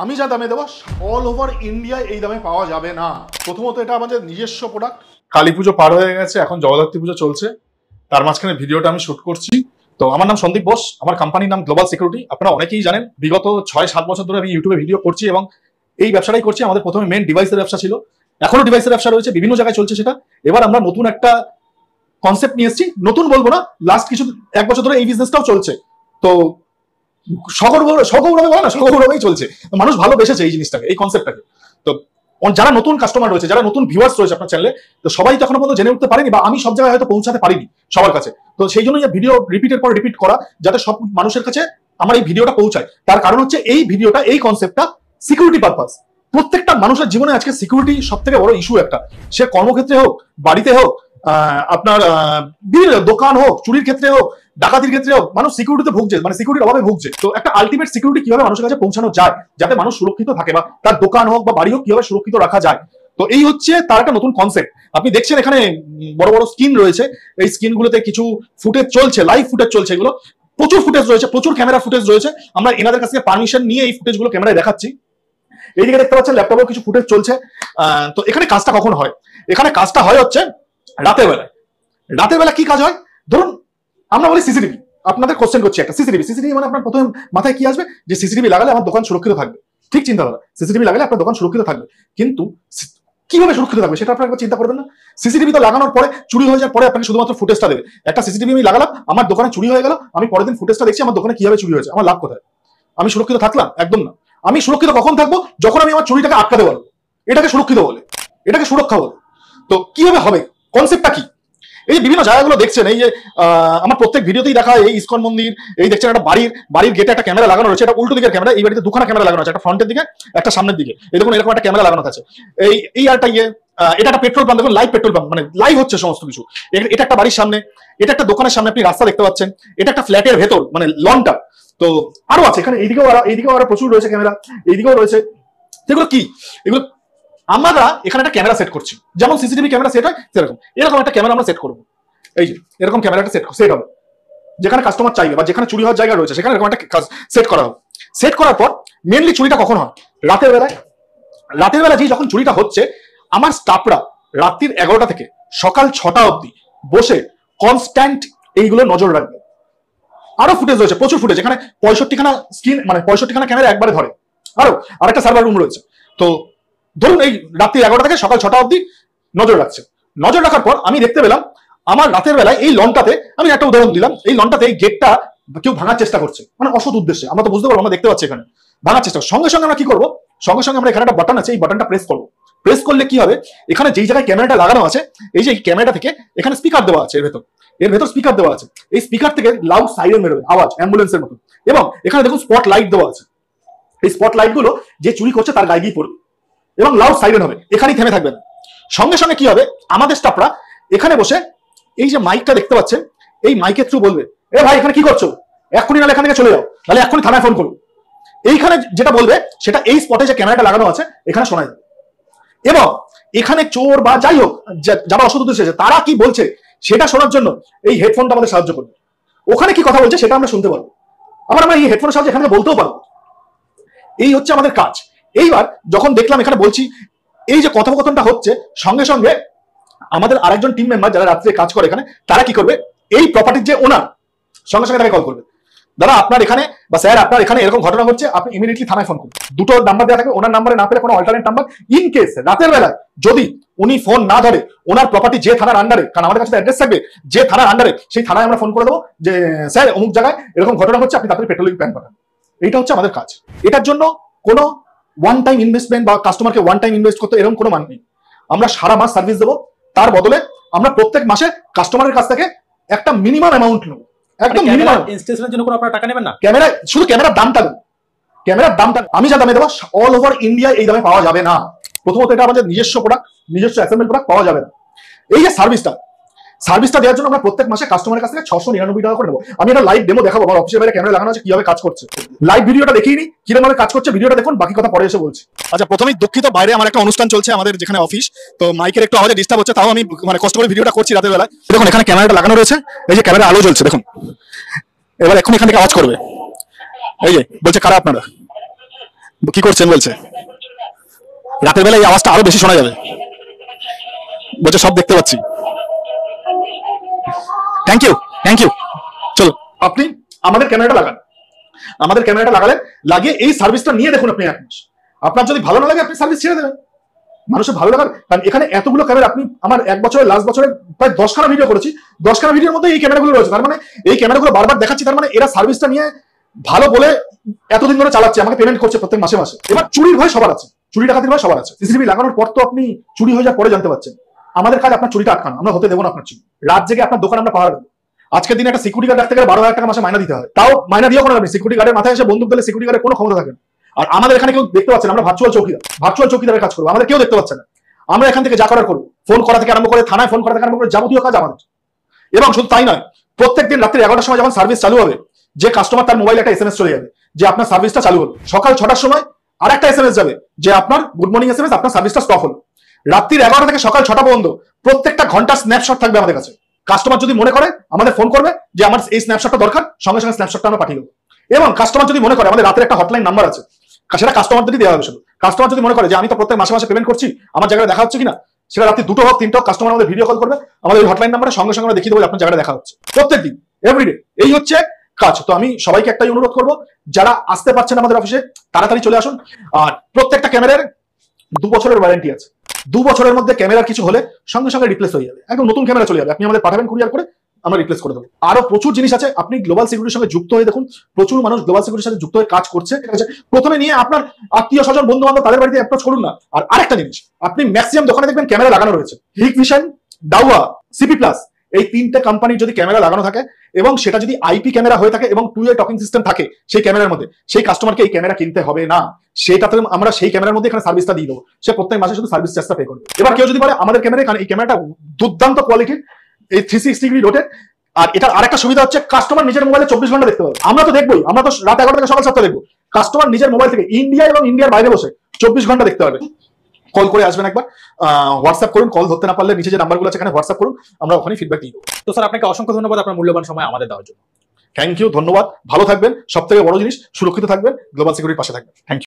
আমি যা দামে দেবো অল ওভার ইন্ডিয়ায় এই দামে পাওয়া যাবে না। প্রথমত এটা আমাদের নিজস্ব প্রোডাক্ট। কালী পুজো পার হয়ে গেছে, এখন জগদ্ধাত্রী পুজো চলছে, তার মাঝখানে ভিডিওটা আমি শুট করছি। তো আমার নাম সন্দীপ বোস, আমার কোম্পানির নাম গ্লোবাল সিকিউরিটি। আপনারা অনেকেই জানেন, বিগত 6-7 বছর ধরে আমি ইউটিউবে ভিডিও করছি এবং এই ব্যবসাটাই করছি। আমাদের প্রথমে মেন ডিভাইসের ব্যবসা ছিল, এখনো ডিভাইসের ব্যবসা রয়েছে, বিভিন্ন জায়গায় চলছে সেটা। এবার আমরা নতুন একটা কনসেপ্ট নিয়ে এসেছি, নতুন বলবো না, লাস্ট কিছু 1 বছর ধরে এই বিজনেসটাও চলছে। তো সগৌরবে বলে না, সগৌরবেই চলছে। মানুষ ভালোবেসেছে এই জিনিসটাকে, এই কনসেপ্টটাকে। তো যারা নতুন কাস্টমার রয়েছে, যারা নতুন ভিউয়ার্স রয়েছে আপনার চ্যানেলে, তো সবাই তো এখনো পর্যন্ত জেনে উঠতে পারেনি, বা আমি সব জায়গায় হয়তো পৌঁছাতে পারিনি সবার কাছে। তো সেই জন্য ভিডিও রিপিটের পর রিপিট করা, যাতে সব মানুষের কাছে আমার এই ভিডিওটা পৌঁছায়। তার কারণ হচ্ছে এই ভিডিওটা, এই কনসেপ্টটা সিকিউরিটি পারপাস। প্রত্যেকটা মানুষের জীবনে আজকে সিকিউরিটি সব থেকে বড় ইস্যু একটা। সে কর্মক্ষেত্রে হোক, বাড়িতে হোক, আপনার বিভিন্ন দোকান হোক, চুরির ক্ষেত্রে হোক, ডাকাতির ক্ষেত্রে হোক, মানুষ সিকিউরিটিতে ভুগছে, মানে সিকিউরিটির অভাবে ভুগছে। তো একটা আলটিমেট সিকিউরিটি কিভাবে মানুষের কাছে পৌঁছানো যায়, যাতে মানুষ সুরক্ষিত থাকে, বা তার দোকান হোক বা বাড়ি হোক কিভাবে সুরক্ষিত রাখা যায়। তো এই হচ্ছে তার একটা নতুন কনসেপ্ট। আপনি দেখছেন এখানে বড় বড় স্ক্রিন রয়েছে, এই স্ক্রিনগুলোতে কিছু ফুটেজ চলছে, লাইভ ফুটেজ চলছে। এগুলো প্রচুর ফুটেজ রয়েছে, প্রচুর ক্যামেরা ফুটেজ রয়েছে। আমরা এনাদের কাছ থেকে পারমিশন নিয়ে এই ফুটেজগুলো ক্যামেরায় দেখাচ্ছি। এইদিকে দেখতে পাচ্ছেন ল্যাপটপেও কিছু ফুটেজ চলছে। তো এখানে কাজটা কখন হয়? এখানে কাজটা হয় হচ্ছে রাতের বেলায়। রাতের বেলা কি কাজ হয়? ধরুন আমরা বলি সিসিটিভি, আপনাদের কোশ্চেন করছি একটা সিসিটিভি মানে আপনার প্রথমে মাথায় কি আসবে? যে সিসিটিভি লাগালে আমার দোকান সুরক্ষিত থাকবে। ঠিক চিন্তাধারা, সিসিটিভি লাগালে আপনার দোকান সুরক্ষিত থাকবে। কিন্তু কিভাবে সুরক্ষিত থাকবে সেটা আপনারা চিন্তা করবেন না। সিসিটিভি তো লাগানোর পরে চুরি হয়ে যাওয়ার পরে আপনাকে শুধুমাত্র ফুটেজটা দেবে। একটা সিসিটিভি আমি লাগালাম, আমার দোকানে চুরি হয়ে গেল, আমি পরের দিন ফুটেজটা দেখছি আমার দোকানে কিভাবে চুরি হয়েছে, আমার লাভ কোথায়? আমি সুরক্ষিত থাকলাম? একদম না। আমি সুরক্ষিত কখন থাকবো? যখন আমি আমার চুরিটাকে আটকাতে পারবো। এটাকে সুরক্ষিত বলে, এটাকে সুরক্ষা বলে। তো কিভাবে হবে, কনসেপ্টটা কি? এই যে বিভিন্ন জায়গাগুলো দেখছেন, এই যে আমার প্রত্যেক ভিডিওতেই দেখা হয়, এই ইসকন মন্দির, এই দেখছেন একটা বাড়ির গেটে একটা ক্যামেরা লাগানো রয়েছে। এটা উল্টো দিকের ক্যামেরা। এই বাড়িতে দুখানা ক্যামেরা লাগানো আছে, একটা ফ্রন্টের দিকে, একটা সামনের দিকে। এই দেখুন এরকম একটা ক্যামেরা লাগানো আছে। এই একটা এটা একটা পেট্রোল পাম্প, দেখুন লাইভ পেট্রোল পাম্প, মানে লাইভ হচ্ছে সমস্ত কিছু। এটা একটা বাড়ির সামনে, এটা একটা দোকানের সামনে আপনি রাস্তা দেখতে পাচ্ছেন, এটা একটা ফ্ল্যাটের ভেতর, মানে লনটা। তো আরো আছে এখানে, এইদিকেও আরো প্রচুর রয়েছে ক্যামেরা, এইদিকেও রয়েছে। সেগুলো কি? এগুলো আমরা এখানে একটা ক্যামেরা সেট করছি, যেমন সিসিটিভি ক্যামেরা সেট হয় সেরকম। এরকম একটা ক্যামেরা আমরা সেট করবো। এই যে এরকম ক্যামেরাটা সেট হবে, যেখানে কাস্টমার চাইবে বা যেখানে চুরি হওয়ার জায়গা রয়েছে সেখানে এরকম একটা সেট করা হবে। সেট করার পর মেনলি চুরিটা কখন হয়? রাতের বেলায়। রাতের বেলা যে যখন চুরিটা হচ্ছে, আমার স্টাফরা রাত্রির 11টা থেকে সকাল 6টা অবধি বসে কনস্ট্যান্ট এইগুলো নজর রাখবে। আরো ফুটেজ রয়েছে, প্রচুর ফুটেজ। এখানে 65খানা স্ক্রিন, মানে 65খানা ক্যামেরা একবারে ধরে। আরো আরেকটা সার্ভার রুম রয়েছে। তো ধরুন এই রাত্রি 11টা থেকে সকাল 6টা অবধি নজর রাখছে। নজর রাখার পর আমি দেখতে পেলাম আমার রাতের বেলায় এই লনটাতে, আমি একটা উদাহরণ দিলাম, এই লনটাতে এই গেটটা কেউ ভাঙার চেষ্টা করছে, মানে অসৎ উদ্দেশ্যে। আমরা তো বুঝতে পারবো, আমরা দেখতে পাচ্ছি এখানে ভাঙার চেষ্টা। সঙ্গে সঙ্গে আমরা কি করবো? সঙ্গে সঙ্গে আমরা এখানে একটা বাটন আছে, এই বাটনটা প্রেস করবো। প্রেস করলে কি হবে? এখানে যেই জায়গায় ক্যামেরাটা লাগানো আছে, এই যে ক্যামেরাটা থেকে এখানে স্পিকার দেওয়া আছে, এর ভেতর স্পিকার দেওয়া আছে। এই স্পিকার থেকে লাউড সাইরেন বেরোবে, আওয়াজ অ্যাম্বুলেন্সের মতো। এবং এখানে দেখুন স্পট লাইট দেওয়া আছে। এই স্পট লাইট গুলো যে চুরি করছে তার গায়ে গিয়ে পড়বে এবং লাউড সাইরেন হবে, এখানেই থেমে থাকবে না। সঙ্গে সঙ্গে কি হবে? আমাদের স্টাফরা এখানে বসে এই যে মাইকটা দেখতে পাচ্ছেন, এই মাইকের থ্রু বলবে, এ ভাই এখানে কি করছো, এক্ষুনি নাহলে এখান থেকে চলে যাও, তাহলে এক্ষুনি থানায় ফোন করো। এইখানে যেটা বলবে সেটা এই স্পটে যে ক্যামেরাটা লাগানো আছে এখানে শোনা যাবে। এবং এখানে চোর বা যাই হোক যারা অসৎ উদ্দেশ্যে তারা কি বলছে সেটা শোনার জন্য এই হেডফোনটা আমাদের সাহায্য করবে। ওখানে কি কথা বলছে সেটা আমরা শুনতে পারবো, আবার আমরা এই হেডফোনের সাহায্যে এখানে বলতেও পারবো। এই হচ্ছে আমাদের কাজ। এইবার যখন দেখলাম এখানে বলছি, এই যে কথোপকথনটা হচ্ছে, সঙ্গে সঙ্গে আমাদের আরেকজন টিম মেম্বার যারা রাত্রে কাজ করে এখানে, তারা কি করবে? এই প্রপার্টির যে ওনার, সঙ্গে সঙ্গে তাকে কল করবে, দাদা আপনার এখানে বা স্যার আপনার এখানে এরকম ঘটনা হচ্ছে, আপনি ইমিডিয়েটলি থানায় ফোন করুন। দুটো নাম্বার দেওয়া থাকবে, ওনার নাম্বারে না পেলে কোনো অল্টারনেট নাম্বার। ইন কেস রাতের বেলায় যদি উনি ফোন না ধরে, ওনার প্রপার্টি যে থানার আন্ডারে, কারণ আমাদের কাছে অ্যাড্রেস থাকবে, যে থানার আন্ডারে, সেই থানায় আমরা ফোন করে দেবো যে স্যার অমুক জায়গায় এরকম ঘটনা হচ্ছে, আপনি তাড়াতাড়ি পেট্রোলিং প্ল্যান পাঠান। এইটা হচ্ছে আমাদের কাজ। এটার জন্য কোনো ওয়ান টাইম ইনভেস্টমেন্ট বা কাস্টমারকে ওয়ান টাইম ইনভেস্ট করতে এরকম কোনো মান নেই। আমরা সারা মাস সার্ভিস দেবো, তার বদলে আমরা প্রত্যেক মাসে কাস্টমারের কাছ থেকে একটা মিনিমাম অ্যামাউন্ট নেবো, একদম মিনিমাম। ইনস্টলেশনের জন্য কোনো আপনারা টাকা নেবেন না? ক্যামেরা, শুধু ক্যামেরার দামটা দেবো, ক্যামেরার দামটা আমি যা দামে দেবো অল ওভার ইন্ডিয়ায় এই দামে পাওয়া যাবে না। প্রথমত এটা আমাদের নিজস্ব প্রোডাক্ট, নিজস্ব অ্যাসেম্বল প্রোডাক্ট, পাওয়া যাবে না। এই যে সার্ভিসটা দেওয়ার জন্য আমরা প্রত্যেক মাসে কাস্টমারের কাছ থেকে 699 টাকা করে নেবো। আমি এটা লাইভ ডেমো দেখাবো, আমার অফিসের বাইরে ক্যামেরা লাগানো আছে, কিভাবে কাজ করছে। লাইভ ভিডিওটা দেখিয়ে নি কিরকম ভাবে কাজ করছে, ভিডিওটা দেখুন, বাকি কথা পরে এসে বলছি। আচ্ছা, প্রথমেই দুঃখিত, বাইরে আমার একটা অনুষ্ঠান চলছে, আমাদের যেখানে অফিস, তো মাইকের একটু আওয়াজে ডিস্টার্ব হচ্ছে, তাও আমি মানে কষ্ট করে ভিডিওটা করছি রাতের বেলায়। দেখুন এখানে ক্যামেরাটা লাগানো রয়েছে, এই যে ক্যামেরা আলো জ্বলছে দেখুন। এবার এখন এখান থেকে আওয়াজ করবে, এই যে বলছে কারা আপনারা, কি করছেন বলছে, রাতের বেলা এই আওয়াজটা আরো বেশি শোনা যাবে, বলছে সব দেখতে পাচ্ছি। Thank you, thank you. চলো, আপনি আমাদের ক্যামেরাটা লাগান, আমাদের ক্যামেরাটা লাগালেন, লাগিয়ে এই সার্ভিসটা নিয়ে দেখুন আপনি 1 মাস। আপনার যদি ভালো না লাগে আপনি সার্ভিস ছেড়ে দেবেন। মানুষের ভালো লাগার, কারণ এখানে এতগুলো ক্যামেরা, আপনি আমার 1 বছরের লাস্ট বছরে প্রায় 10খানা ভিডিও করেছি, 10খানা ভিডিওর মধ্যে এই ক্যামেরাগুলো রয়েছে। তার মানে এই ক্যামেরাগুলো বারবার দেখাচ্ছি, তার মানে এরা সার্ভিসটা নিয়ে ভালো বলে এতদিন ধরে চালাচ্ছে, আমাকে পেমেন্ট করছে প্রত্যেক মাসে মাসে। এবার চুরির ভয় সবার আছে, চুরি ডাকাতির ভয় সবার আছে। সিসিটিভি লাগানোর পর তো আপনি চুরি হয়ে যাওয়ার পরে জানতে পারছেন। আমাদের কাজ আপনার চুরিটা আটকানো, আমরা হতে দেবো না আপনার চুরি। রাত জেগে আপনার দোকান আমরা পাহাড় দেবো। আজকের দিনে একটা সিকিউরিটি গার্ড রাখতে গেলে 12,000 টাকা মাসে মাইনা দিতে হয়, তাও মাইনা দিয়ে কোনো আপনি সিকিউরিটি গার্ডের মাথায় এসে বন্দুক দিলে সিকিউরিটি গার্ডের কোনো ক্ষমতা থাকে না। আর আমাদের এখানে কেউ দেখতে পাচ্ছেন, আমরা ভার্চুয়াল চৌকিদারের কাজ করবো, আমাদের কেউ দেখতে পাচ্ছে না। আমরা এখান থেকে যা করার করবো, ফোন করা থেকে আরম্ভ করে থানায় ফোন করা থেকে আরম্ভ করে যাবতীয় কাজ আমাদের। এবং শুধু তাই নয়, প্রত্যেকদিন রাত্রি 11টার সময় যখন সার্ভিস চালু হবে, যে কাস্টমার তার মোবাইলে একটা SMS চলে যাবে যে আপনার সার্ভিসটা চালু হলো। সকাল 6টার সময় আর একটা SMS যাবে যে আপনার গুড মর্নিং SMS, আপনার সার্ভিসটা স্টপ হলো। রাত্রির 11টা থেকে সকাল 6টা পর্যন্ত প্রত্যেকটা ঘন্টার স্ন্যাপশট থাকবে আমাদের কাছে। কাস্টমার যদি মনে করে আমাদের ফোন করবে যে আমার এই স্ন্যাপশটটা দরকার, সঙ্গে সঙ্গে স্ন্যাপশটটা আমরা পাঠিয়ে দেবো। এবং কাস্টমার যদি মনে করে, আমাদের রাতের একটা হটলাইন নাম্বার আছে, সেটা কাস্টমারদেরই দেওয়া হবে শুধু। কাস্টমার যদি মনে করে যে আমি তো প্রত্যেক মাসে মাসে পেমেন্ট করছি, আমার জায়গায় দেখা হচ্ছে কিনা, সেটা রাত্রি 2টো হোক 3টো হোক, কাস্টমার আমাদের ভিডিও কল করবে, আমাদের ওই হটলাইন নাম্বারে সঙ্গে সঙ্গে আমরা দেখিয়ে দেবো আপনার জায়গায় দেখা হচ্ছে প্রত্যেকদিন, এভরিডে। এই হচ্ছে কাজ। তো আমি সবাইকে একটাই অনুরোধ করবো, যারা আসতে পারছেন আমাদের অফিসে তাড়াতাড়ি চলে আসুন। আর প্রত্যেকটা ক্যামেরার 2 বছরের ওয়ারেন্টি আছে। 2 বছরের মধ্যে ক্যামেরার কিছু হলে সঙ্গে সঙ্গে রিপ্লেস হয়ে যাবে, একদম নতুন ক্যামেরা চলে যাবে। আপনি আমাদের পাঠাবেন কুরিয়ার করে, আমরা রিপ্লেস করে দেবো। আরো প্রচুর জিনিস আছে, আপনি গ্লোবাল সিকিউরিটির সঙ্গে যুক্ত হয়ে দেখুন, প্রচুর মানুষ গ্লোবাল সিকিউরিটির সাথে যুক্ত হয়ে কাজ করছে। ঠিক আছে, প্রথমে নিয়ে আপনার আত্মীয় স্বজন বন্ধু বান্ধব তাদের বাড়িতে অ্যাপ্রোচ করুন না। আর আরেকটা জিনিস, আপনি ম্যাক্সিমাম দোকানে দেখবেন ক্যামেরা লাগানো রয়েছে। হিকভিশন, ডাউয়া, সিপি প্লাস, এই 3টে কোম্পানির যদি ক্যামেরা লাগানো থাকে এবং সেটা যদি আইপি ক্যামেরা হয়ে থাকে এবং 2-way টকিং সিস্টেম থাকে সেই ক্যামেরার মধ্যে, সেই কাস্টমারকে এই ক্যামেরা কিনতে হবে না। সেটাতে আমরা সেই ক্যামেরার মধ্যে এখানে সার্ভিসটা দিয়ে দেবো, সে প্রত্যেক মাসে শুধু সার্ভিস চার্জটা পে করবে। এবার কেউ যদি বলে আমাদের ক্যামেরা, এই ক্যামেরাটা দুর্দান্ত কোয়ালিটির, এই 360 ডিগ্রি রোটেট। আর এটার আরেকটা সুবিধা হচ্ছে কাস্টমার নিজের মোবাইলে 24 ঘন্টা দেখতে পাবে। আমরা তো দেখবোই, আমরা তো রাত 11টা থেকে সকাল 7টা দেখবো। কাস্টমার নিজের মোবাইল থেকে ইন্ডিয়া এবং ইন্ডিয়ার বাইরে বসে 24 ঘন্টা দেখতে পারবে। কল করে আসবেন একবার, হোয়াটসঅ্যাপ করুন, কল ধরতে না পারলে নিচে যে নাম্বারগুলো আছে এখানে হোয়াটসঅ্যাপ করুন, আমরা ওখানে ফিডব্যাক দিয়ে দেবো। তো স্যার আপনাকে অসংখ্য ধন্যবাদ আপনার মূল্যবান সময় আমাদের দেওয়ার জন্য। থ্যাংক ইউ, ধন্যবাদ। ভালো থাকবেন, সব থেকে বড় জিনিস সুরক্ষিত থাকবেন, গ্লোবাল সিকিউরিটির পাশে থাকবেন। Thank you.